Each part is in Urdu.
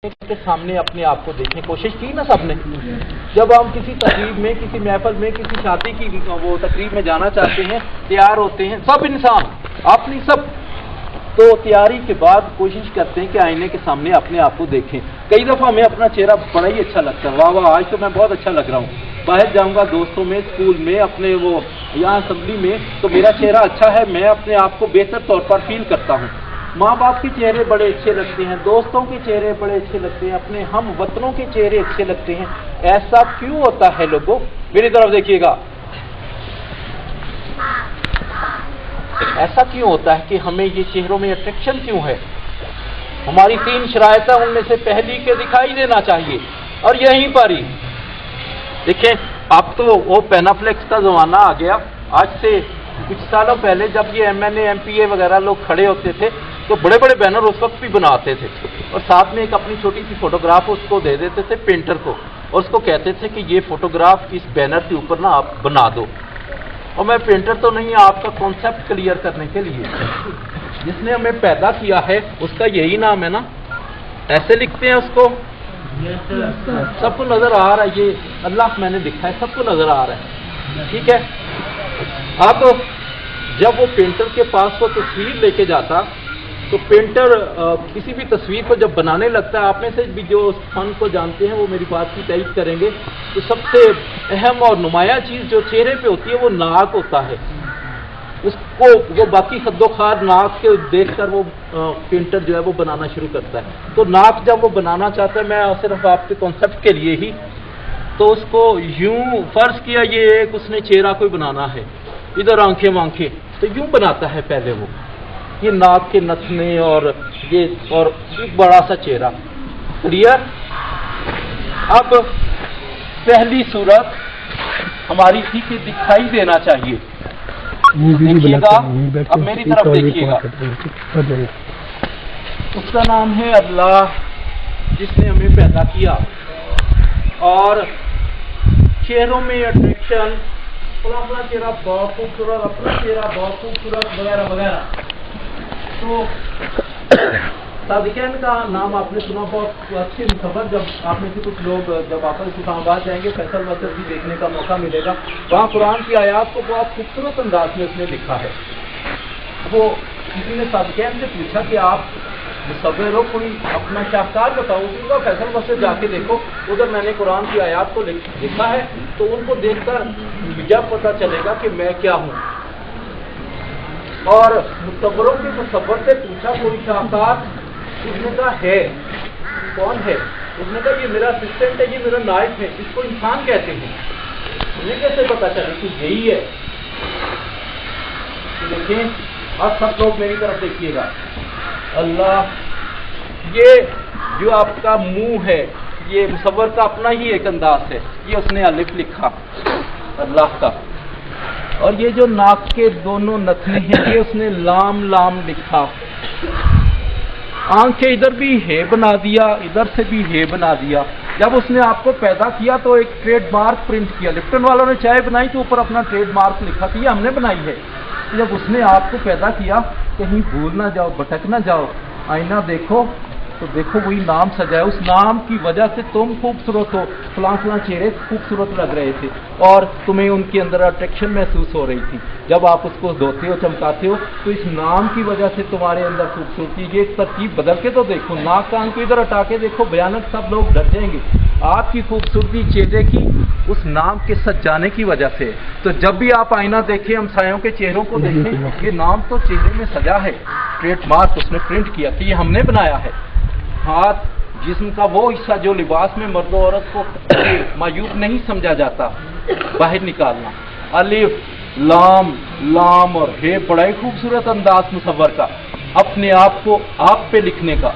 کے سامنے اپنے آپ کو دیکھیں. کوشش کی نا سب نے. جب ہم کسی تقریب میں، کسی محفل میں، کسی شادی کی وہ تقریب میں جانا چاہتے ہیں، تیار ہوتے ہیں سب انسان اپنی سب، تو تیاری کے بعد کوشش کرتے ہیں کہ آئینے کے سامنے اپنے آپ کو دیکھیں. کئی دفعہ ہمیں اپنا چہرہ بڑا ہی اچھا لگتا ہے، واہ واہ آج تو میں بہت اچھا لگ رہا ہوں. باہر جاؤں گا دوستوں میں، اسکول میں، اپنے وہ یہاں اسمبلی میں، تو میرا چہرہ اچھا ہے، میں اپنے آپ کو بہتر طور پر فیل کرتا ہوں. ماں باپ کے چہرے بڑے اچھے لگتے ہیں، دوستوں کے چہرے بڑے اچھے لگتے ہیں، اپنے ہم وطنوں کے چہرے اچھے لگتے ہیں. ایسا کیوں ہوتا ہے لوگوں؟ میری طرف دیکھیے گا. ایسا کیوں ہوتا ہے کہ ہمیں یہ چہروں میں اٹریکشن کیوں ہے؟ ہماری 3 شرائط ہیں، ان میں سے پہلی کے دکھائی دینا چاہیے. اور یہیں پر ہی دیکھیں، اب تو وہ پینافلیکس کا زمانہ آ گیا. آج سے کچھ سالوں پہلے جب یہ MLA MPA وغیرہ لوگ کھڑے ہوتے تھے تو بڑے بڑے بینر اس وقت بھی بناتے تھے، اور ساتھ میں ایک اپنی چھوٹی سی فوٹوگراف اس کو دے دیتے تھے پینٹر کو، اور اس کو کہتے تھے کہ یہ فوٹوگراف اس بینر کے اوپر نا آپ بنا دو. اور میں پینٹر تو نہیں، آپ کا کانسیپٹ کلیئر کرنے کے لیے، جس نے ہمیں پیدا کیا ہے اس کا یہی نام ہے نا. ایسے لکھتے ہیں اس کو، سب کو نظر آ رہا ہے، یہ اللہ میں نے لکھا ہے، سب کو نظر آ رہا ہے. ٹھیک ہے. اب جب وہ پینٹر کے پاس وہ تصویر لے کے جاتا تو پینٹر کسی بھی تصویر کو جب بنانے لگتا ہے، آپ میں سے بھی جو اس فن کو جانتے ہیں وہ میری بات کی تائید کریں گے، تو سب سے اہم اور نمایاں چیز جو چہرے پہ ہوتی ہے وہ ناک ہوتا ہے. اس کو وہ باقی خد و خار ناک کے دیکھ کر وہ پینٹر جو ہے وہ بنانا شروع کرتا ہے. تو ناک جب وہ بنانا چاہتا ہے، میں صرف آپ کے کانسیپٹ کے لیے ہی، تو اس کو یوں فرض کیا، یہ ایک اس نے چہرہ کوئی بنانا ہے، ادھر آنکھیں وانکھیں، تو یوں بناتا ہے پہلے وہ، یہ ناک کے نتنے اور یہ اور ایک بڑا سا چہرہ. کلیئر؟ اب پہلی صورت ہماری تھی کہ دکھائی دینا چاہیے. دیکھیے گا، اب میری طرف دیکھیے گا. اس کا نام ہے اللہ، جس نے ہمیں پیدا کیا. اور چہروں میں اٹریکشن، اپنا چہرہ بہت خوبصورت، اپنا چہرہ بہت خوبصورت وغیرہ وغیرہ. تو صادقین کا نام آپ نے سنا، بہت اچھی خبر. جب آپ میں سے کچھ لوگ جب آپ اسلام آباد جائیں گے، فیصل مسجد بھی دیکھنے کا موقع ملے گا. وہاں قرآن کی آیات کو بہت خوبصورت انداز میں اس نے لکھا ہے. وہ کسی نے صادقین سے پوچھا کہ آپ مصور ہو، کوئی اپنا شاہکار بتاؤ. اس کا فیصل مسجد جا کے دیکھو، ادھر میں نے قرآن کی آیات کو لکھا ہے، تو ان کو دیکھ کر جب پتہ چلے گا کہ میں کیا ہوں. اور مصوروں کے مصور سے پوچھا کوئی شاہکار، اس نے کہا ہے. کون ہے؟ اس نے کہا یہ میرا اسسٹنٹ ہے، یہ میرا نائب ہے، اس کو انسان کہتے ہیں. مجھے کیسے پتا چلا کہ یہی ہے؟ دیکھیں، اب سب لوگ میری طرف دیکھیے گا. اللہ، یہ جو آپ کا منہ ہے، یہ مصور کا اپنا ہی ایک انداز ہے. یہ اس نے الف لکھا اللہ کا. اور یہ جو ناک کے دونوں نتنے ہیں، یہ اس نے لام لام لکھا. آنکھیں ادھر بھی ہے بنا دیا، ادھر سے بھی ہے بنا دیا. جب اس نے آپ کو پیدا کیا تو ایک ٹریڈ مارک پرنٹ کیا. لپٹن والوں نے چائے بنائی تو اوپر اپنا ٹریڈ مارک لکھا کہ یہ ہم نے بنائی ہے. جب اس نے آپ کو پیدا کیا، کہیں بھول نہ جاؤ، بھٹک نہ جاؤ، آئینہ دیکھو تو دیکھو وہی نام سجایا. اس نام کی وجہ سے تم خوبصورت ہو. فلاں فلاں چہرے خوبصورت لگ رہے تھے اور تمہیں ان کے اندر اٹریکشن محسوس ہو رہی تھی. جب آپ اس کو دھوتے ہو، چمکاتے ہو، تو اس نام کی وجہ سے تمہارے اندر خوبصورتی. یہ ترتیب بدل کے تو دیکھو، ناک کان کو ادھر ہٹا کے دیکھو، بھیانک، سب لوگ ڈر جائیں گے. آپ کی خوبصورتی چہرے کی اس نام کے سج جانے کی وجہ سے. تو جب بھی آپ آئینہ دیکھیں، ہمسایوں کے چہروں کو دیکھیں، یہ نام تو چہرے میں سجا ہے، ٹریڈ مارک اس نے پرنٹ کیا کہ یہ ہم نے بنایا ہے. ہاتھ، جسم کا وہ حصہ جو لباس میں مرد و عورت کو معیوب نہیں سمجھا جاتا، باہر نکالنا. الف، لام، لام اور ہے، بڑا ہی خوبصورت انداز مصور کا، اپنے آپ کو آپ پہ لکھنے کا.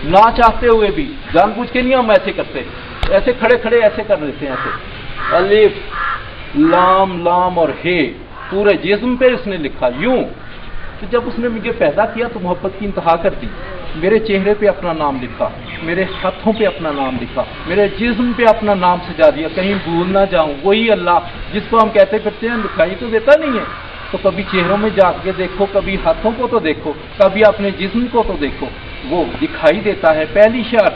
نہ چاہتے ہوئے بھی، جان بوجھ کے نہیں ہم ایسے کرتے، ایسے کھڑے کھڑے ایسے کر دیتے ہیں ایسے. الف، لام، لام اور ہے، پورے جسم پہ اس نے لکھا یوں. تو جب اس نے مجھے پیدا کیا تو محبت کی انتہا کر دی. میرے چہرے پہ اپنا نام لکھا، میرے ہاتھوں پہ اپنا نام لکھا، میرے جسم پہ اپنا نام سجا دیا، کہیں بھول نہ جاؤں. وہی اللہ جس کو ہم کہتے پھرتے ہیں دکھائی تو دیتا نہیں ہے. تو کبھی چہروں میں جا کے دیکھو، کبھی ہاتھوں کو تو دیکھو، کبھی اپنے جسم کو تو دیکھو، وہ دکھائی دیتا ہے. پہلی شرط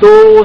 2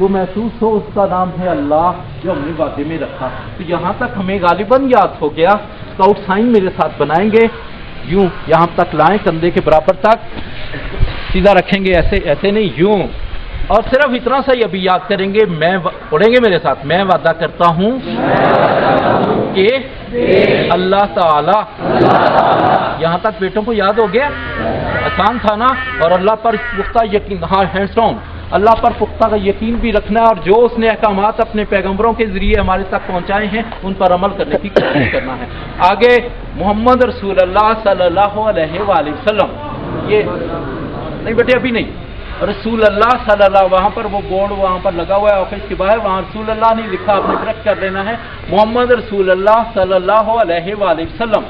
وہ محسوس ہو، اس کا نام ہے اللہ، جو ہم نے وعدے میں رکھا۔ تو یہاں تک ہمیں غالباً یاد ہو گیا۔ اسکاؤٹ سائن میرے ساتھ بنائیں گے، یوں یہاں تک لائیں، کندھے کے برابر تک سیدھا رکھیں گے، ایسے ایسے نہیں، یوں، اور صرف اتنا سا ہی ابھی یاد کریں گے، میں پڑھیں گے میرے ساتھ، میں وعدہ کرتا ہوں کہ اللہ تعالی، یہاں تک بیٹوں کو یاد ہو گیا، آسان تھا نا؟ اور اللہ پر پختہ یقین، ہاں ہینڈز ڈاؤن، اللہ پر پختہ کا یقین بھی رکھنا ہے، اور جو اس نے احکامات اپنے پیغمبروں کے ذریعے ہمارے تک پہنچائے ہیں ان پر عمل کرنے کی کوشش کرنا ہے۔ آگے محمد رسول اللہ صلی اللہ علیہ وآلہ وسلم، یہ نہیں بیٹے ابھی نہیں، رسول اللہ صلی اللہ، وہاں پر وہ بورڈ وہاں پر لگا ہوا ہے آفس کے باہر، وہاں رسول اللہ نہیں لکھا، آپ نے کریکٹ کر لینا ہے، محمد رسول اللہ صلی اللہ علیہ وآلہ وسلم،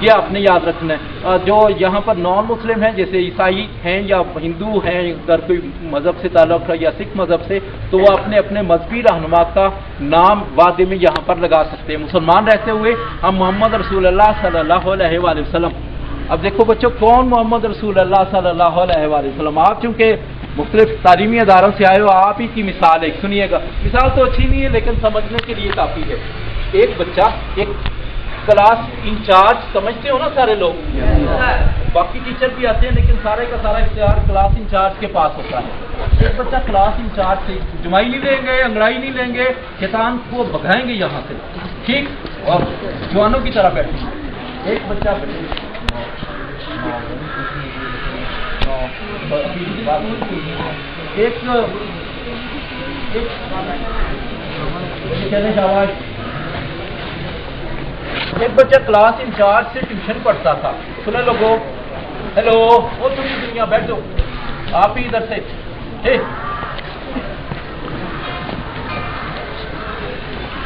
یہ آپ نے یاد رکھنا ہے۔ جو یہاں پر نان مسلم ہیں، جیسے عیسائی ہیں یا ہندو ہیں، اگر کوئی مذہب سے تعلق ہے یا سکھ مذہب سے، تو وہ اپنے اپنے مذہبی رہنما کا نام وعدے میں یہاں پر لگا سکتے ہیں۔ مسلمان رہتے ہوئے ہم محمد رسول اللہ صلی اللہ علیہ وآلہ وسلم۔ اب دیکھو بچوں، کون محمد رسول اللہ صلی اللہ علیہ وآلہ وسلم؟ آپ چونکہ مختلف تعلیمی اداروں سے آئے ہو، آپ ہی کی مثال ایک سنیے گا، مثال تو اچھی نہیں ہے لیکن سمجھنے کے لیے کافی ہے۔ ایک بچہ، ایک کلاس انچارج، سمجھتے ہو نا سارے لوگ، باقی ٹیچر بھی آتے ہیں لیکن سارے کا سارا اختیار کلاس انچارج کے پاس ہوتا ہے۔ ایک بچہ کلاس انچارج سے جمائی نہیں لیں گے، انگڑائی نہیں لیں گے، شیطان کو بھگائیں گے یہاں سے، ٹھیک، اور جوانوں کی طرح بیٹھیں گے۔ ایک بچہ ایک بچہ کلاس انچارج سے ٹیوشن پڑھتا تھا، سنے لوگوں، ہیلو، وہ تمہیں دنیا بیٹھو، آپ ہی ادھر سے،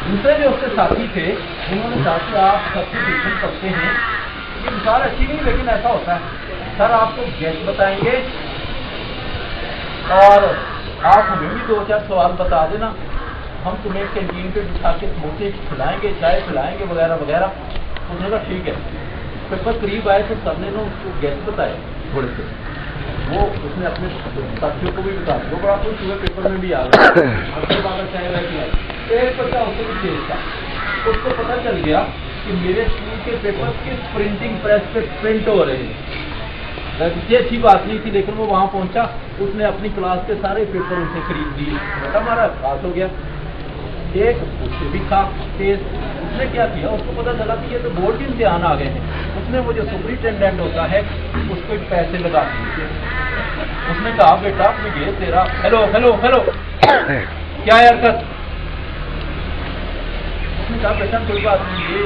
دوسرے جو اس کے ساتھی تھے انہوں نے کہا کہ آپ سب سے ٹیوشن پڑھتے ہیں، یہ مثال اچھی نہیں لیکن ایسا ہوتا ہے، سر آپ کو گیس بتائیں گے اور آپ ہمیں بھی 2-4 سوال بتا دینا، ہم تمہیں کینٹین پہ بٹھا کے سموسے کھلائیں گے، چائے پلائیں گے وغیرہ وغیرہ۔ اس نے کہا ٹھیک ہے۔ پیپر قریب آئے تو سر نے اس کو گیس بتائے تھوڑے سے، وہ اس نے اپنے ساتھیوں کو بھی بتا دیا، وہ بڑا خوش ہوئے، پیپر میں بھی آ گیا، چائے وائے پلائی۔ ایک بچہ اس سے بھی تیز تھا، اس کو پتہ چل گیا کہ میرے اسکول کے پیپر کس پرنٹنگ پریس پہ پرنٹ ہو رہے ہیں۔ یہ اچھی بات نہیں تھی لیکن وہ وہاں پہنچا، اس نے اپنی کلاس کے سارے پیپر ان سے خرید لیے، بیٹا ہمارا پاس ہو گیا۔ ایک اس سے بھی تھا تیز، اس نے کیا کیا، اس کو پتا چلا کہ یہ تو بورڈ کے امتحان آ گئے ہیں، اس نے وہ جو سپرنٹینڈنٹ ہوتا ہے اس کو پیسے لگا دیے۔ اس نے کہا بیٹا یہ تیرا، ہیلو ہیلو ہیلو، کیا ہے حرکت؟ اس نے کہا بیٹا کوئی بات نہیں، یہ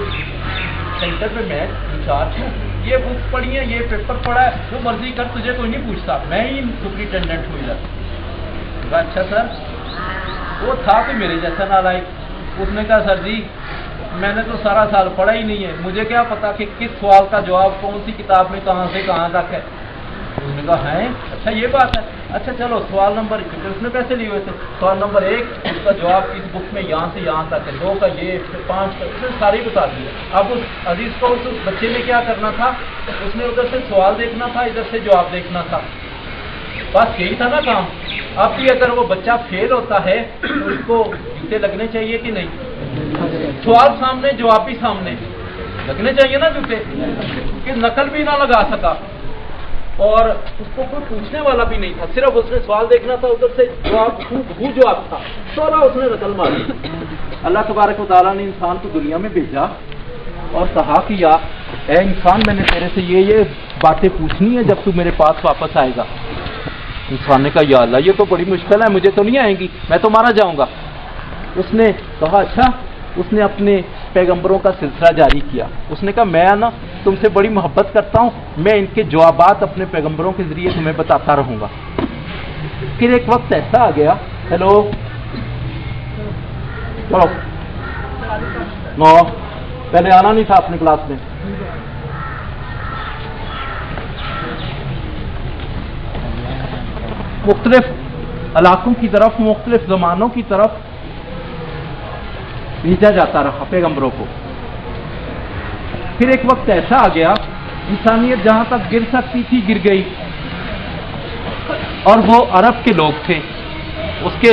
سینٹر پہ میں انچارج ہوں، یہ بک پڑھی ہے، یہ پیپر پڑھا ہے، جو مرضی کر، تجھے کوئی نہیں پوچھتا، میں ہی سپرنٹینڈنٹ ہوں ادھر۔ اچھا سر، وہ تھا کہ میرے جیسا نالائق، اس نے کہا سر جی میں نے تو سارا سال پڑھا ہی نہیں ہے، مجھے کیا پتا کہ کس سوال کا جواب کون سی کتاب میں کہاں سے کہاں تک ہے۔ اس نے کہا ہے اچھا یہ بات ہے، اچھا چلو سوال نمبر، اس نے پیسے لیے ہوئے تھے، سوال نمبر 1 اس کا جواب اس بک میں یہاں سے یہاں تک ہے، 2 کا یہ، 5 کا، اس نے ساری بتا دی۔ اب اس عزیز کو اس بچے نے کیا کرنا تھا، اس نے ادھر سے سوال دیکھنا تھا، ادھر سے جواب دیکھنا تھا، بس یہی تھا نا کام۔ اب بھی اگر وہ بچہ فیل ہوتا ہے تو اس کو جوتے لگنے چاہیے کہ نہیں؟ سوال سامنے، جواب بھی سامنے، لگنے چاہیے نا جوتے، کہ نقل بھی نہ لگا سکا، اور اس کو کوئی پوچھنے والا بھی نہیں تھا، صرف اس نے سوال دیکھنا تھا، ادھر سے جواب وہ جواب تھا، سارا اس نے نقل ماری۔ اللہ تبارک و تعالیٰ نے انسان کو دنیا میں بھیجا اور کہا کہ یا اے انسان، میں نے تیرے سے یہ باتیں پوچھنی ہے جب تو میرے پاس واپس آئے گا۔ انسان نے کہا یا اللہ یہ تو بڑی مشکل ہے، مجھے تو نہیں آئیں گی، میں تو مارا جاؤں گا۔ اس نے کہا اچھا، اس نے اپنے پیغمبروں کا سلسلہ جاری کیا، اس نے کہا میں نا تم سے بڑی محبت کرتا ہوں، میں ان کے جوابات اپنے پیغمبروں کے ذریعے تمہیں بتاتا رہوں گا۔ پھر ایک وقت ایسا آ گیا، ہیلو چلو نو، پہلے آنا نہیں تھا اپنے کلاس میں، مختلف علاقوں کی طرف، مختلف زمانوں کی طرف بھیجا جاتا رہا پیغمبروں کو۔ پھر ایک وقت ایسا آ گیا، انسانیت جہاں تک گر سکتی تھی گر گئی، اور وہ عرب کے لوگ تھے، اس کے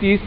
30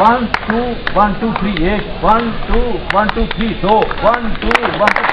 1 2 1 2 3, 1 2 1 2 3, 2 1 2 1 2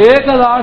1000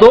2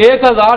1000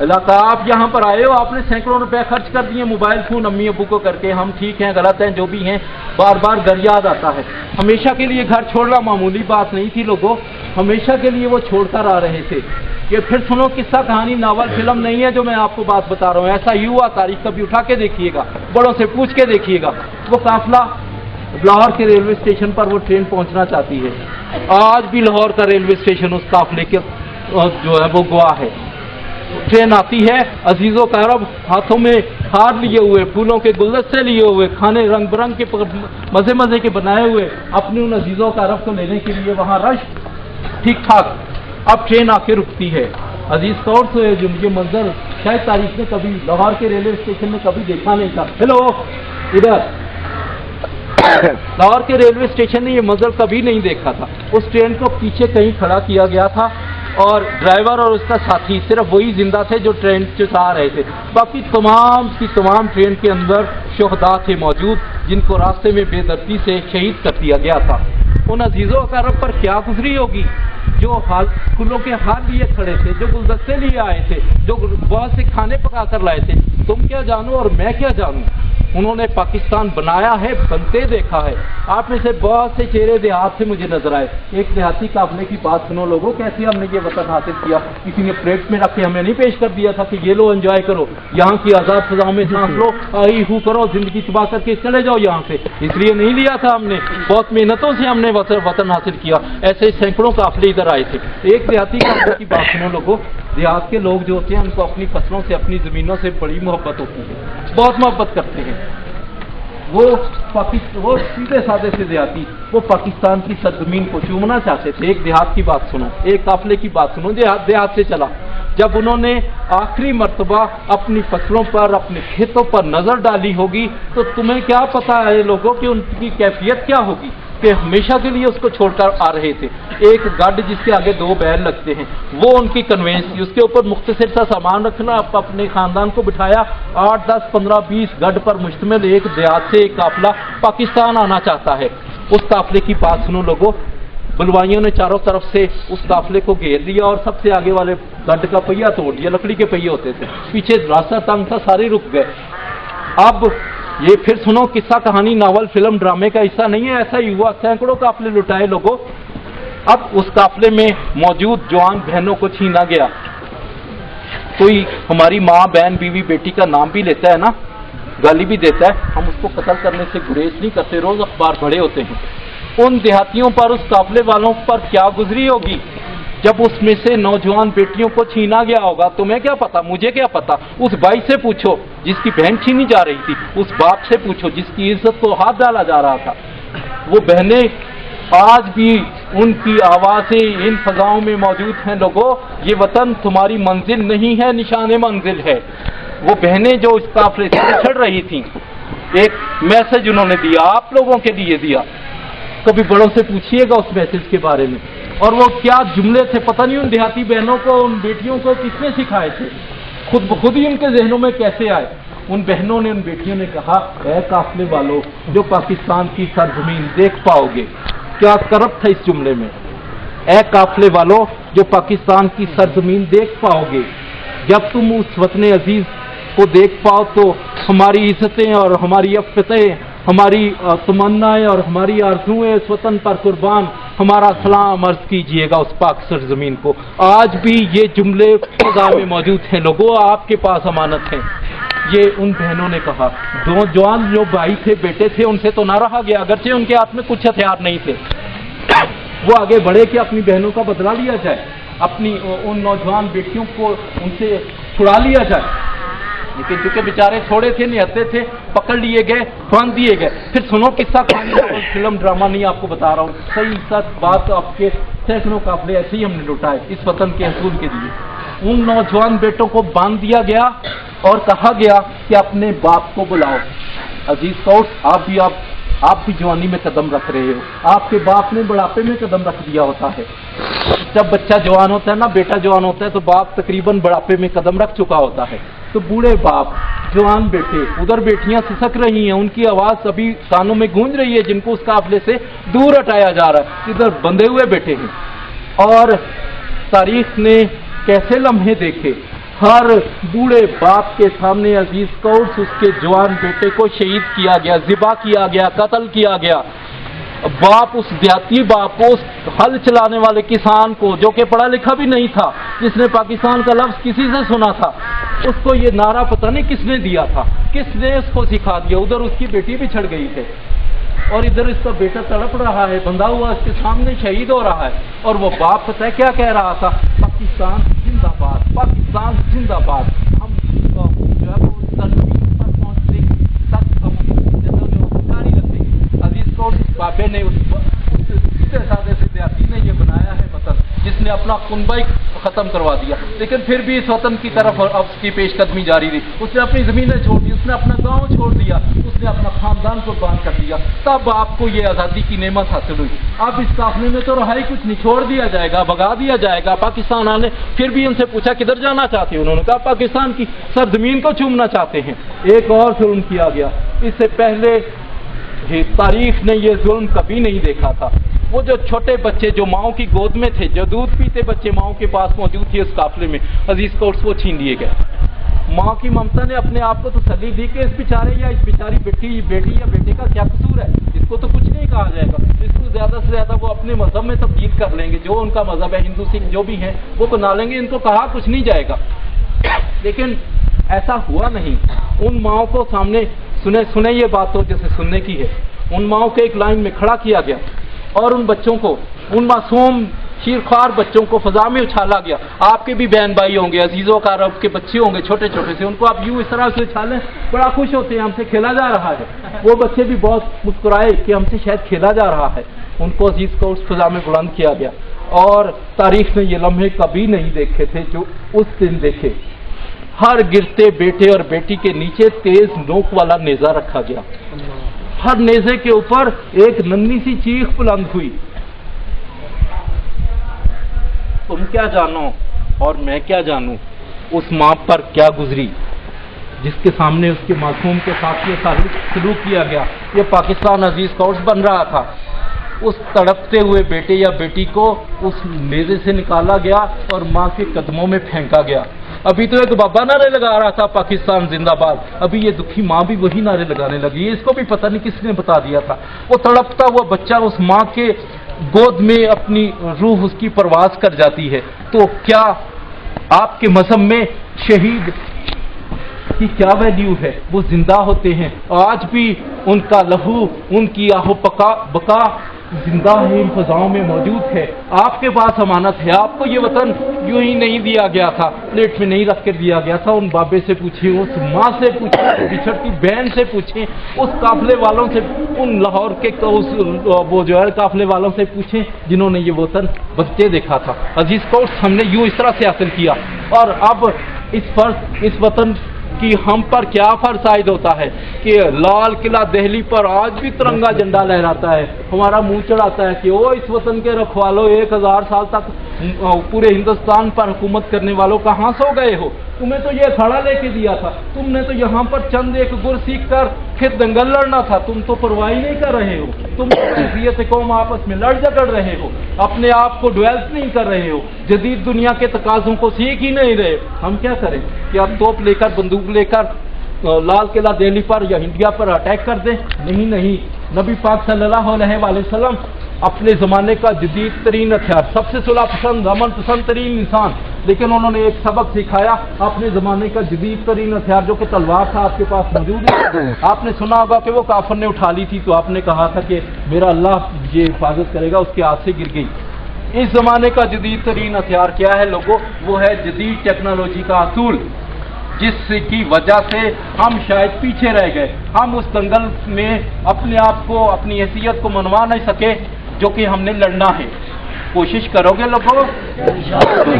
علاقہ آپ یہاں پر آئے ہو, آپ نے سینکڑوں روپے خرچ کر دیے موبائل فون امی ابو کو کر کے, ہم ٹھیک ہیں غلط ہیں جو بھی ہیں, بار بار گھر یاد آتا ہے. ہمیشہ کے لیے گھر چھوڑنا معمولی بات نہیں تھی لوگوں, ہمیشہ کے لیے وہ چھوڑ کر آ رہے تھے. یہ پھر سنو قصہ کہانی ناول فلم نہیں ہے جو میں آپ کو بات بتا رہا ہوں, ایسا ہی ہوا, تاریخ کبھی اٹھا کے دیکھیے گا, بڑوں سے پوچھ کے دیکھیے گا. وہ قافلہ لاہور کے ریلوے اسٹیشن پر وہ ٹرین پہنچنا چاہتی ہے. آج بھی لاہور کا ریلوے اسٹیشن اس قافلے کے جو ہے وہ گواہ ہے. ٹرین آتی ہے, عزیزوں کا عرب ہاتھوں میں ہار لیے ہوئے, پھولوں کے گلدستے لیے ہوئے, کھانے رنگ برنگ کے مزے مزے کے بنائے ہوئے, اپنے ان عزیزوں کا عرب کو لینے کے لیے وہاں رش ٹھیک ٹھاک. اب ٹرین آ کے رکتی ہے. عزیز طور سے جو یہ منظر شاید تاریخ نے کبھی لاہور کے ریلوے اسٹیشن میں کبھی دیکھا نہیں تھا. ہیلو ادھر لاہور کے ریلوے اسٹیشن نے یہ منظر کبھی نہیں دیکھا تھا. اس ٹرین کو پیچھے کہیں کھڑا کیا گیا تھا اور ڈرائیور اور اس کا ساتھی صرف وہی زندہ تھے جو ٹرین چلا رہے تھے. باقی تمام کی تمام ٹرین کے اندر شہداء تھے موجود, جن کو راستے میں بے دردی سے شہید کر دیا گیا تھا. ان عزیزوں کا رب پر کیا گزری ہوگی جو پھولوں کے ہار لیے کھڑے تھے, جو گلدستے لیے آئے تھے, جو بہت سے کھانے پکا کر لائے تھے. تم کیا جانو اور میں کیا جانوں. انہوں نے پاکستان بنایا ہے, بنتے دیکھا ہے. آپ میں سے بہت سے چہرے دیہات سے مجھے نظر آئے. ایک دیہاتی قافلے کی بات سنو لوگوں, کیسے ہم نے یہ وطن حاصل کیا. کسی نے پلیٹ میں رکھ کے ہمیں نہیں پیش کر دیا تھا کہ یہ لو انجوائے کرو, یہاں کی آزاد فضاؤں میں سانس لو, آئی ہو کرو, زندگی تباہ کر کے چلے جاؤ یہاں سے. اس لیے نہیں لیا تھا ہم نے, بہت محنتوں سے ہم نے وطن حاصل کیا. ایسے سینکڑوں قافلے ادھر آئے تھے. ایک دیہاتی قافلے کی بات سنو لوگوں. دیہات کے لوگ جو ہوتے ہیں ان کو اپنی فصلوں سے, اپنی زمینوں سے بڑی محبت ہوتی ہے, بہت محبت کرتے ہیں. وہ سیدھے سادے سے دیہاتی وہ پاکستان کی سرزمین کو چومنا چاہتے تھے. ایک دیہات کی بات سنو, ایک قافلے کی بات سنو, دیہات سے چلا. جب انہوں نے آخری مرتبہ اپنی فصلوں پر, اپنے کھیتوں پر نظر ڈالی ہوگی تو تمہیں کیا پتا ہے لوگوں کہ ان کی کیفیت کیا ہوگی, کہ ہمیشہ کے لیے اس کو چھوڑ کر آ رہے تھے. ایک گڈ جس کے آگے 2 بیل لگتے ہیں, وہ ان کی کنوینس تھی. اس کے اوپر مختصر سا سامان رکھنا, اپنے خاندان کو بٹھایا. 8, 10, 15, 20 گڈ پر مشتمل ایک دیہات سے ایک قافلہ پاکستان آنا چاہتا ہے. اس قافلے کی بات سنو لوگوں. بلوائیوں نے چاروں طرف سے اس قافلے کو گھیر لیا اور سب سے آگے والے گڈ کا پہیا توڑ دیا. لکڑی کے پہیے ہوتے تھے, پیچھے راستہ تنگ تھا, سارے رک گئے. اب یہ پھر سنو, قصہ کہانی ناول فلم ڈرامے کا حصہ نہیں ہے, ایسا ہی ہوا. سینکڑوں قافلے لٹائے لوگوں. اب اس قافلے میں موجود جوان بہنوں کو چھینا گیا. کوئی ہماری ماں, بہن, بیوی, بیٹی کا نام بھی لیتا ہے نا, گالی بھی دیتا ہے, ہم اس کو قتل کرنے سے گریز نہیں کرتے. روز اخبار پڑھے ہوتے ہیں. ان دیہاتیوں پر, اس قافلے والوں پر کیا گزری ہوگی جب اس میں سے نوجوان بیٹیوں کو چھینا گیا ہوگا. تمہیں کیا پتا, مجھے کیا پتا. اس بھائی سے پوچھو جس کی بہن چھینی جا رہی تھی, اس باپ سے پوچھو جس کی عزت کو ہاتھ ڈالا جا رہا تھا. وہ بہنیں آج بھی ان کی آوازیں ان فضاؤں میں موجود ہیں. لوگوں, یہ وطن تمہاری منزل نہیں ہے, نشان منزل ہے. وہ بہنیں جو اس قافلے سے چڑھ رہی تھیں, ایک میسج انہوں نے دیا, آپ لوگوں کے لیے دیا. کبھی بڑوں سے پوچھیے گا اس میسج کے بارے میں. اور وہ کیا جملے تھے پتہ نہیں ان دیہاتی بہنوں کو, ان بیٹیوں کو کس نے سکھائے تھے, خود بخود ہی ان کے ذہنوں میں کیسے آئے. ان بہنوں نے, ان بیٹیوں نے کہا, اے قافلے والو جو پاکستان کی سرزمین دیکھ پاؤ گے. کیا کرب تھا اس جملے میں, اے قافلے والو جو پاکستان کی سرزمین دیکھ پاؤ گے. جب تم اس وطن عزیز کو دیکھ پاؤ تو ہماری عزتیں اور ہماری عفتیں, ہماری تمنائیں اور ہماری آرزوئیں اس وطن پر قربان, ہمارا سلام عرض کیجئے گا اس پاک سرزمین کو. آج بھی یہ جملے خدا میں موجود ہیں لوگوں, آپ کے پاس امانت ہیں. یہ ان بہنوں نے کہا. جوان جو بھائی تھے, بیٹے تھے, ان سے تو نہ رہا گیا, اگرچہ ان کے ہاتھ میں کچھ ہتھیار نہیں تھے. وہ آگے بڑھے کہ اپنی بہنوں کا بدلہ لیا جائے, اپنی ان نوجوان بیٹیوں کو ان سے چھڑا لیا جائے. لیکن چونکہ بیچارے تھوڑے تھے, نہتے تھے, پکڑ لیے گئے, باندھ دیے گئے. پھر سنو قصہ کہانی, فلم ڈرامہ نہیں آپ کو بتا رہا ہوں, صحیح سچ بات. آپ کے سینکڑوں قافلے ایسے ہی ہم نے لوٹائے اس وطن کے حصول کے لیے. ان نوجوان بیٹوں کو باندھ دیا گیا اور کہا گیا کہ اپنے باپ کو بلاؤ. عزیز کوٹ, آپ بھی جوانی میں قدم رکھ رہے ہو, آپ کے باپ نے بڑھاپے میں قدم رکھ دیا ہوتا ہے. جب بچہ جوان ہوتا ہے نا, بیٹا جوان ہوتا ہے, تو باپ تقریباً بڑھاپے میں قدم رکھ چکا ہوتا ہے. تو بوڑھے باپ, جوان بیٹے, ادھر بیٹیاں سسک رہی ہیں, ان کی آواز ابھی کانوں میں گونج رہی ہے, جن کو اس قافلے سے دور ہٹایا جا رہا ہے. ادھر بندھے ہوئے بیٹھے ہیں. اور تاریخ نے کیسے لمحے دیکھے, ہر بوڑھے باپ کے سامنے عزیز قوس اس کے جوان بیٹے کو شہید کیا گیا، ذبح کیا گیا، قتل کیا گیا۔ باپ، اس دیہاتی باپ کو، اس ہل چلانے والے کسان کو جو کہ پڑھا لکھا بھی نہیں تھا، جس نے پاکستان کا لفظ کسی سے سنا تھا، اس کو یہ نعرہ پتہ نہیں کس نے دیا تھا، کس نے اس کو سکھا دیا۔ ادھر اس کی بیٹی بھی چھڑ گئی تھے اور ادھر اس کا بیٹا تڑپ رہا ہے، بندھا ہوا اس کے سامنے شہید ہو رہا ہے، اور وہ باپ پتہ ہے کیا کہہ رہا تھا؟ پاکستان زندہ باد، پاکستان زندہ باد۔ ہم جو ہے وہ تنظیم پر پہنچنے تک ہم جاری رکھیں گے۔ عزیز کو اس بابے نے اس سیدھے سادے سے دیہاتی نے یہ بنایا ہے وطن، جس نے اپنا کنبہ ہی ختم کروا دیا، لیکن پھر بھی اس وطن کی طرف اب اس کی پیش قدمی جاری رہی۔ اس نے اپنی زمینیں چھوڑ دی، اس نے اپنا گاؤں چھوڑ دیا، اس نے اپنا خاندان قربان کر دیا، تب آپ کو یہ آزادی کی نعمت حاصل ہوئی۔ اب اس قافلے میں تو رہائی کچھ نہیں، چھوڑ دیا جائے گا، بھگا دیا جائے گا۔ پاکستان آنے پھر بھی ان سے پوچھا کدھر جانا چاہتے ہیں، انہوں نے کہا پاکستان کی سرزمین کو چومنا چاہتے ہیں۔ ایک اور ظلم کیا گیا، اس سے پہلے تاریخ نے یہ ظلم کبھی نہیں دیکھا تھا۔ وہ جو چھوٹے بچے جو ماؤں کی گود میں تھے، جو دودھ پیتے بچے ماؤں کے پاس موجود تھے اس قافلے میں، عزیز قوس وہ چھین لیے گئے۔ ماں کی ممتا نے اپنے آپ کو تسلی دی کہ اس بیچارے یا اس بیچاری بیٹی یا بیٹے کا کیا قصور ہے، اس کو تو کچھ نہیں کہا جائے گا، اس کو زیادہ سے زیادہ وہ اپنے مذہب میں تبدیل کر لیں گے، جو ان کا مذہب ہے، ہندو سکھ جو بھی ہیں وہ بنا لیں گے، ان کو کہا کچھ نہیں جائے گا۔ لیکن ایسا ہوا نہیں۔ ان ماؤں کو سامنے سنے یہ بات تو جیسے سننے کی ہے، ان ماؤں کے ایک لائن میں کھڑا کیا گیا اور ان بچوں کو، ان معصوم شیرخوار بچوں کو فضا میں اچھالا گیا۔ آپ کے بھی بہن بھائی ہوں گے، عزیزوں کا رب کے بچے ہوں گے چھوٹے چھوٹے سے، ان کو آپ یوں اس طرح سے اچھالیں، بڑا خوش ہوتے ہیں ہم سے کھیلا جا رہا ہے۔ وہ بچے بھی بہت مسکرائے کہ ہم سے شاید کھیلا جا رہا ہے۔ ان کو عزیز کو اس فضا میں بلند کیا گیا، اور تاریخ نے یہ لمحے کبھی نہیں دیکھے تھے جو اس دن دیکھے۔ ہر گرتے بیٹے اور بیٹی کے نیچے تیز نوک والا نیزہ رکھا گیا، ہر نیزے کے اوپر ایک ننھی سی چیخ بلند ہوئی، تم کیا جانو اور میں کیا جانوں اس ماں پر کیا گزری جس کے سامنے اس کے معصوم کے ساتھ یہ سلوک کیا گیا۔ یہ پاکستان عزیز قوس بن رہا تھا، اس تڑپتے ہوئے بیٹے یا بیٹی کو اس نیزے سے نکالا گیا اور ماں کے قدموں میں پھینکا گیا۔ ابھی تو ایک بابا نعرے لگا رہا تھا پاکستان زندہ باد، ابھی یہ دکھی ماں بھی وہی نعرے لگانے لگی ہے۔ اس کو بھی پتہ نہیں کس نے بتا دیا تھا۔ وہ تڑپتا ہوا بچہ اس ماں کے گود میں اپنی روح اس کی پرواز کر جاتی ہے، تو کیا آپ کے مذہب میں شہید کی کیا ویلیو ہے؟ وہ زندہ ہوتے ہیں، آج بھی ان کا لہو، ان کی آہو بقا زندہ ہے، ان فضاؤں میں موجود ہے۔ آپ کے پاس امانت ہے، آپ کو یہ وطن یوں ہی نہیں دیا گیا تھا، پلیٹ میں نہیں رکھ کے دیا گیا تھا۔ ان بابے سے پوچھیں، اس ماں سے پوچھیں، بچھڑتی بہن سے پوچھیں، اس قافلے والوں سے، ان لاہور کے وہ جو ہے قافلے والوں سے پوچھیں جنہوں نے یہ وطن بچتے دیکھا تھا۔ عزیز قوس ہم نے یوں اس طرح سے حاصل کیا، اور اب اس وطن کہ ہم پر کیا فرض عائد ہوتا ہے کہ لال قلعہ دہلی پر آج بھی ترنگا جھنڈا لہراتا ہے، ہمارا منہ چڑھاتا ہے کہ او اس وطن کے رکھوالو 1000 سال تک پورے ہندوستان پر حکومت کرنے والوں کہاں سو گئے ہو؟ تمہیں تو یہ کھڑا لے کے دیا تھا، تم نے تو یہاں پر چند ایک گر سیکھ کر پھر دنگل لڑنا تھا، تم تو پرواہی نہیں کر رہے ہو، تم حیثیت قوم آپس میں لڑ جھگڑ رہے ہو، اپنے آپ کو ڈویلپ نہیں کر رہے ہو، جدید دنیا کے تقاضوں کو سیکھ ہی نہیں رہے۔ ہم کیا کریں کہ اب توپ لے کر بندوق لے کر لال قلعہ دہلی پر یا انڈیا پر اٹیک کر دیں؟ نہیں، نبی پاک صلی اللہ علیہ وسلم اپنے زمانے کا جدید ترین ہتھیار، سب سے صلح پسند، امن پسند ترین انسان، لیکن انہوں نے ایک سبق سکھایا، اپنے زمانے کا جدید ترین ہتھیار جو کہ تلوار تھا آپ کے پاس موجود ہے۔ آپ نے سنا ہوگا کہ وہ کافر نے اٹھا لی تھی تو آپ نے کہا تھا کہ میرا اللہ یہ حفاظت کرے گا، اس کے ہاتھ سے گر گئی۔ اس زمانے کا جدید ترین ہتھیار کیا ہے لوگوں؟ وہ ہے جدید ٹیکنالوجی کا اصول، جس کی وجہ سے ہم شاید پیچھے رہ گئے، ہم اس دنگل میں اپنے آپ کو، اپنی حیثیت کو منوا نہیں سکے جو کہ ہم نے لڑنا ہے۔ کوشش کرو گے لوگوں،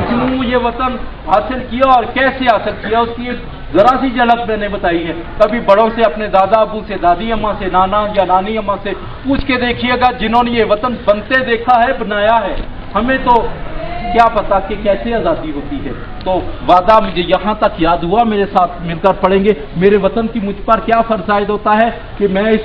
کیوں یہ وطن حاصل کیا اور کیسے حاصل کیا، اس کی ایک ذرا سی جھلک میں نے بتائی ہے۔ کبھی بڑوں سے، اپنے دادا ابو سے، دادی اماں سے، نانا یا نانی اماں سے پوچھ کے دیکھیے گا جنہوں نے یہ وطن بنتے دیکھا ہے، بنایا ہے۔ ہمیں تو کیا پتا کہ کیسے آزادی ہوتی ہے۔ تو وعدہ مجھے یہاں تک یاد ہوا، میرے ساتھ مل کر پڑھیں گے، میرے وطن کی مجھ پر کیا فرض عائد ہوتا ہے کہ میں اس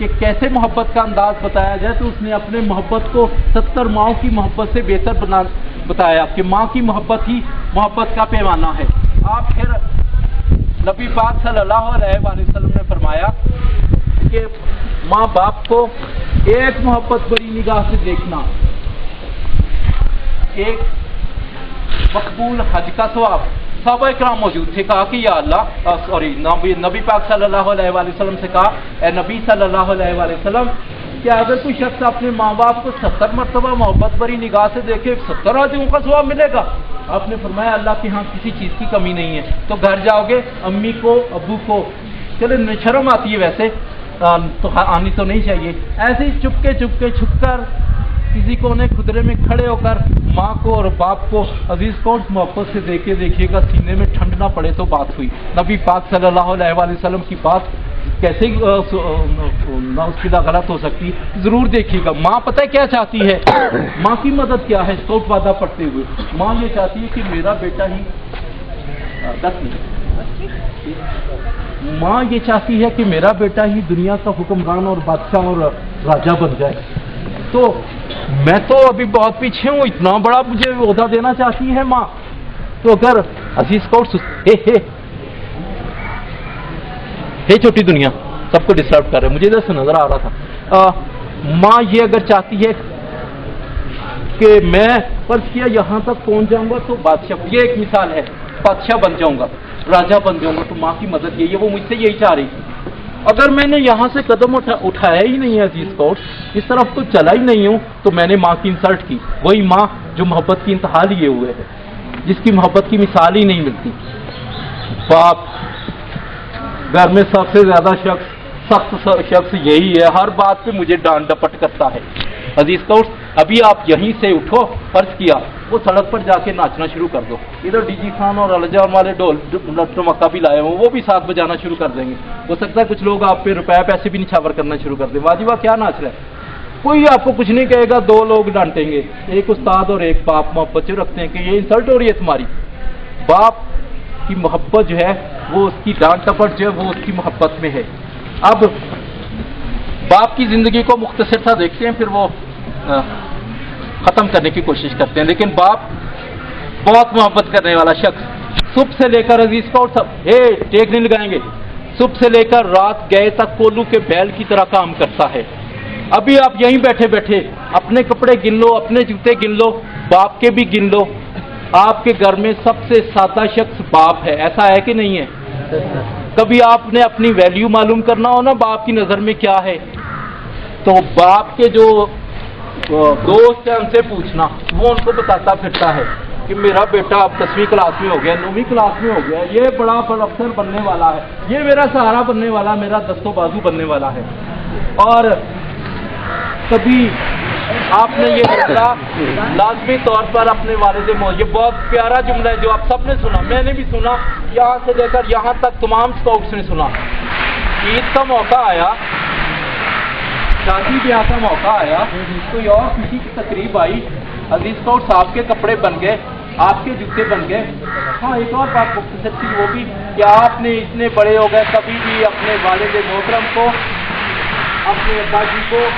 کہ کیسے محبت کا انداز بتایا جائے تو اس نے اپنے محبت کو 70 ماؤں کی محبت سے بہتر بتایا کہ ماں کی محبت ہی محبت کا پیمانہ ہے۔ آپ پھر نبی پاک صلی اللہ علیہ وآلہ وسلم نے فرمایا کہ ماں باپ کو ایک محبت بری نگاہ سے دیکھنا ایک مقبول حج کا ثواب۔ صحابہ اکرام موجود تھے، کہا کہ یا اللہ نبی پاک صلی اللہ علیہ وآلہ وسلم سے کہا اے نبی صلی اللہ علیہ وآلہ وسلم کہ اگر کوئی شخص اپنے ماں باپ کو 70 مرتبہ محبت بری نگاہ سے دیکھے 70 حجوں کا ثواب ملے گا؟ آپ نے فرمایا اللہ کے ہاں کسی چیز کی کمی نہیں ہے۔ تو گھر جاؤ گے امی کو ابو کو، چلے شرم آتی ہے ویسے تو آنی تو نہیں چاہیے، ایسے ہی چھپ کے چھپ کر کسی کونے خدرے میں کھڑے ہو کر ماں کو اور باپ کو عزیز کون محبت سے دیکھیے گا، سینے میں ٹھنڈ نہ پڑے تو بات ہوئی۔ نبی پاک صلی اللہ علیہ وآلہ وسلم کی بات کیسے ناؤزباللہ غلط ہو سکتی؟ ضرور دیکھیے گا۔ ماں پتہ ہے کیا چاہتی ہے؟ ماں کی مدد کیا ہے؟ اسکاؤٹ وعدہ پڑھتے ہوئے ماں یہ چاہتی ہے کہ میرا بیٹا ہی ماں یہ چاہتی ہے کہ میرا بیٹا ہی دنیا کا حکمران اور بادشاہ اور راجہ بن جائے۔ تو میں تو ابھی بہت پیچھے ہوں، اتنا بڑا مجھے عہدہ دینا چاہتی ہے ماں۔ تو اگر عزیز کورس چھوٹی دنیا سب کو ڈسٹرب کر رہے، مجھے ادھر سے نظر آ رہا تھا، ماں یہ اگر چاہتی ہے کہ میں فرض کیا یہاں تک پہنچ جاؤں گا تو بادشاہ، یہ ایک مثال ہے، بادشاہ بن جاؤں گا، راجہ بن جاؤں گا، تو ماں کی مدد یہی ہے، وہ مجھ سے یہی چاہ رہی تھی۔ اگر میں نے یہاں سے قدم اٹھایا ہی نہیں ہے عزیز کورس، اس طرف تو چلا ہی نہیں ہوں، تو میں نے ماں کی انسلٹ کی۔ وہی ماں جو محبت کی انتہا لیے ہوئے ہے، جس کی محبت کی مثال ہی نہیں ملتی۔ باپ گھر میں سب سے زیادہ سخت شخص یہی ہے، ہر بات پہ مجھے ڈانٹ ڈپٹ کرتا ہے۔ عزیز کورس ابھی آپ یہیں سے اٹھو، فرض کیا وہ سڑک پر جا کے ناچنا شروع کر دو، ادھر ڈی جی خان اور الجان والے ڈھول ٹمکا بھی لائے ہوں، وہ بھی ساتھ بجانا شروع کر دیں گے۔ ہو سکتا ہے کچھ لوگ آپ پہ روپے پیسے بھی نچھاور کرنا شروع کر دیں، واجبہ کیا ناچ رہا ہے؟ کوئی آپ کو کچھ نہیں کہے گا، دو لوگ ڈانٹیں گے، ایک استاد اور ایک باپ محبت جو رکھتے ہیں کہ یہ انسلٹ ہو رہی ہے تمہاری۔ باپ کی محبت جو ہے وہ اس کی ڈانٹ ٹپٹ جو ہے وہ اس کی محبت میں ہے۔ اب باپ کی زندگی کو مختصر سا دیکھتے ہیں، پھر وہ ختم کرنے کی کوشش کرتے ہیں۔ لیکن باپ بہت محبت کرنے والا شخص، صبح سے لے کر عزیز کا اور سب ٹیک نہیں لگائیں گے، صبح سے لے کر رات گئے تک کولو کے بیل کی طرح کام کرتا ہے۔ ابھی آپ یہیں بیٹھے بیٹھے اپنے کپڑے گن لو، اپنے جوتے گن لو، باپ کے بھی گن لو۔ آپ کے گھر میں سب سے سادہ شخص باپ ہے، ایسا ہے کہ نہیں ہے؟ کبھی آپ نے اپنی ویلیو معلوم کرنا ہو نا باپ کی نظر میں کیا ہے، تو باپ کے جو دوست ہیں ان سے پوچھنا، وہ ان کو بتاتا پھرتا ہے کہ میرا بیٹا اب 10ویں کلاس میں ہو گیا، 9ویں کلاس میں ہو گیا، یہ بڑا افسر بننے والا ہے، یہ میرا سہارا بننے والا، میرا دست و بازو بننے والا ہے۔ اور کبھی آپ نے یہ جملہ لازمی طور پر اپنے والد یہ بہت پیارا جملہ ہے جو آپ سب نے سنا، میں نے بھی سنا، یہاں سے لے کر یہاں تک تمام اسکاؤٹس نے سنا۔ عید کا موقع آیا، شادی بیاہ کا موقع آیا، کوئی اور کسی کی تقریب آئی، عزیز اسکاؤٹ صاحب کے کپڑے بن گئے، آپ کے جوتے بن گئے۔ ہاں ایک اور بات مختصر تھی، وہ بھی کہ آپ نے اتنے بڑے ہو گئے کبھی بھی اپنے والد محترم کو، اپنے ابا جی کو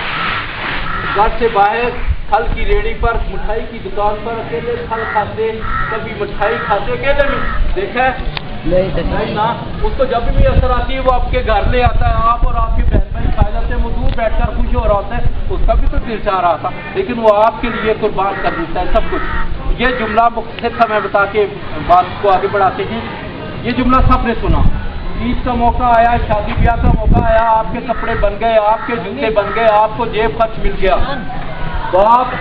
گھر سے باہر پھل کی ریڑھی پر، مٹھائی کی دکان پر اکیلے پھل کھاتے، کبھی مٹھائی کھاتے اکیلے میں دیکھا ہے؟ نہیں نا، اس کو جب بھی اثر آتی ہے وہ آپ کے گھر لے آتا ہے، آپ اور آپ کے بہن بھائی کھا جاتے ہیں، وہ دور بیٹھ کر خوش ہو رہا ہوتا ہے، اس کا بھی تو دل چاہ رہا تھا، لیکن وہ آپ کے لیے قربان کر دیتا ہے سب کچھ۔ یہ جملہ مختصر تھا، میں بتا کے بات کو آگے بڑھاتے ہیں۔ یہ جملہ سب نے سنا، عید کا موقع آیا، شادی بیاہ کا موقع آیا، آپ کے کپڑے بن گئے، آپ کے جوتے بن گئے، آپ کو جیب خرچ مل گیا، باپ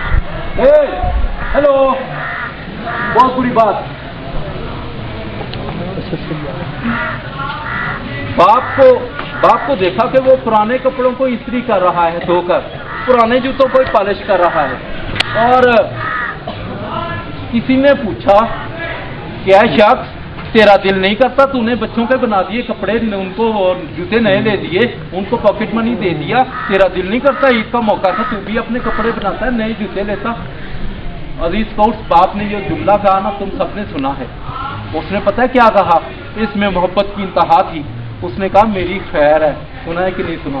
ہیلو، بہت بری بات، باپ کو دیکھا کہ وہ پرانے کپڑوں کو استری کر رہا ہے دھو کر، پرانے جوتوں کو پالش کر رہا ہے، اور کسی نے پوچھا کیا شخص تیرا دل نہیں کرتا، تو نے بچوں کے بنا دیے کپڑے، ان کو جوتے نئے لے دیے، ان کو پاکٹ منی دے دیا، تیرا دل نہیں کرتا عید کا موقع تھا تو بھی اپنے کپڑے بناتا ہے، نئے جوتے لیتا؟ عزیز اسکاؤٹس باپ نے یہ جملہ کہا نا، تم سب نے سنا ہے، اس نے پتہ ہے کیا کہا؟ اس میں محبت کی انتہا تھی، اس نے کہا میری خیر ہے، سنا ہے کہ نہیں سنا؟